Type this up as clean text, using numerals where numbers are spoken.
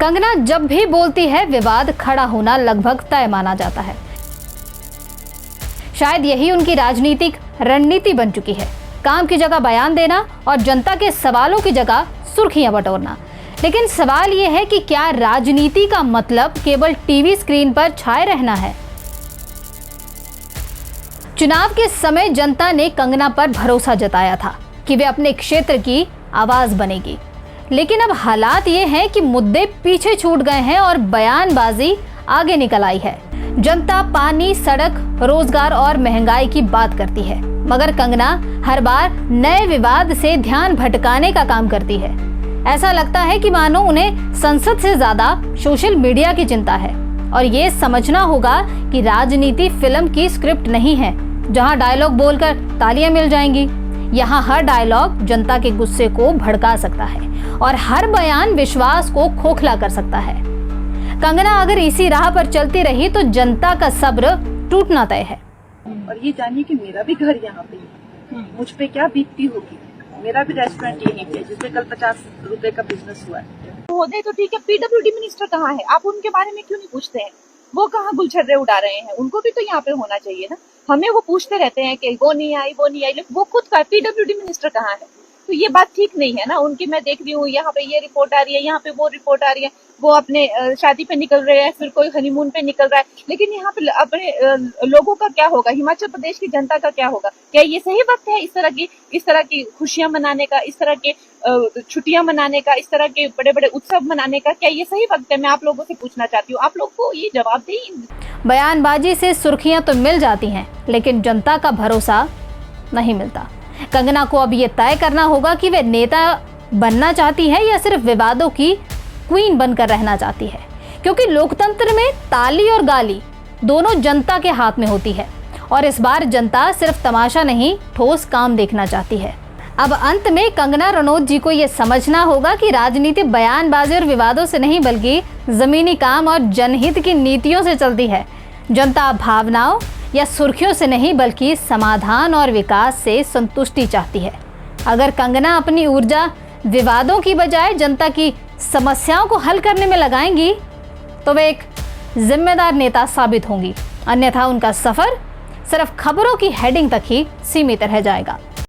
कंगना जब भी बोलती है विवाद खड़ा होना लगभग तय माना जाता है। शायद यही उनकी राजनीतिक रणनीति बन चुकी है, काम की जगह बयान देना और जनता के सवालों की जगह सुर्खियां बटोरना। लेकिन सवाल यह है कि क्या राजनीति का मतलब केवल टीवी स्क्रीन पर छाए रहना है? चुनाव के समय जनता ने कंगना पर भरोसा जताया था कि वे अपने क्षेत्र की आवाज बनेगी, लेकिन अब हालात ये हैं कि मुद्दे पीछे छूट गए हैं और बयानबाजी आगे निकल आई है। जनता पानी, सड़क, रोजगार और महंगाई की बात करती है, मगर कंगना हर बार नए विवाद से ध्यान भटकाने का काम करती है। ऐसा लगता है कि मानो उन्हें संसद से ज्यादा सोशल मीडिया की चिंता है। और ये समझना होगा कि राजनीति फिल्म की स्क्रिप्ट नहीं है जहां डायलॉग बोलकर तालियां मिल जाएंगी। यहाँ हर डायलॉग जनता के गुस्से को भड़का सकता है और हर बयान विश्वास को खोखला कर सकता है। कंगना अगर इसी राह पर चलती रही तो जनता का सब्र टूटना तय है। और ये जानिए कि मेरा भी घर यहाँ पे है, मुझ पे क्या बीतती होगी। मेरा भी रेस्टोरेंट यहीं पे जिसमें कल 50 रुपए का बिजनेस हुआ है। होते तो ठीक है, पीडब्ल्यूडी मिनिस्टर कहाँ है? आप उनके बारे में क्यों नहीं पूछते हैं? वो कहाँ गुलछर्रे उड़ा रहे हैं? उनको भी तो यहाँ पे होना चाहिए ना। हमें वो पूछते रहते हैं कि वो नहीं आई, लेकिन वो खुद का पीडब्ल्यूडी मिनिस्टर कहाँ है? तो ये बात ठीक नहीं है ना उनकी। मैं देख रही हूँ यहाँ पे ये रिपोर्ट आ रही है, यहाँ पे वो रिपोर्ट आ रही है। वो अपने शादी पे निकल रहे हैं, फिर कोई हनीमून पे निकल रहा है, लेकिन यहाँ पे अपने लोगों का क्या होगा? हिमाचल प्रदेश की जनता का क्या होगा? क्या ये सही वक्त है इस तरह की खुशियां मनाने का, इस तरह के छुट्टियां मनाने का, इस तरह के बड़े बड़े उत्सव मनाने का? क्या ये सही वक्त है? मैं आप लोगों से पूछना चाहती हूँ, आप लोग को ये जवाब दें। बयानबाजी से सुर्खियां तो मिल जाती हैं, लेकिन जनता का भरोसा नहीं मिलता। कंगना को अब ये तय करना होगा कि वे नेता बनना चाहती है या सिर्फ विवादों की क्वीन बनकर रहना चाहती है, क्योंकि लोकतंत्र में ताली और गाली दोनों जनता के हाथ में होती है और इस बार जनता सिर्फ तमाशा नहीं, ठोस काम देखना चाहती है। अब अंत में कंगना रनौत जी को यह समझना होगा कि राजनीति बयानबाजी और विवादों से नहीं बल्कि जमीनी काम और जनहित की नीतियों से चलती है। जनता भावनाओं या सुर्खियों से नहीं बल्कि समाधान और विकास से संतुष्टि चाहती है। अगर कंगना अपनी ऊर्जा विवादों की बजाय जनता की समस्याओं को हल करने में लगाएंगी तो वे एक जिम्मेदार नेता साबित होंगी, अन्यथा उनका सफर सिर्फ खबरों की हेडिंग तक ही सीमित रह जाएगा।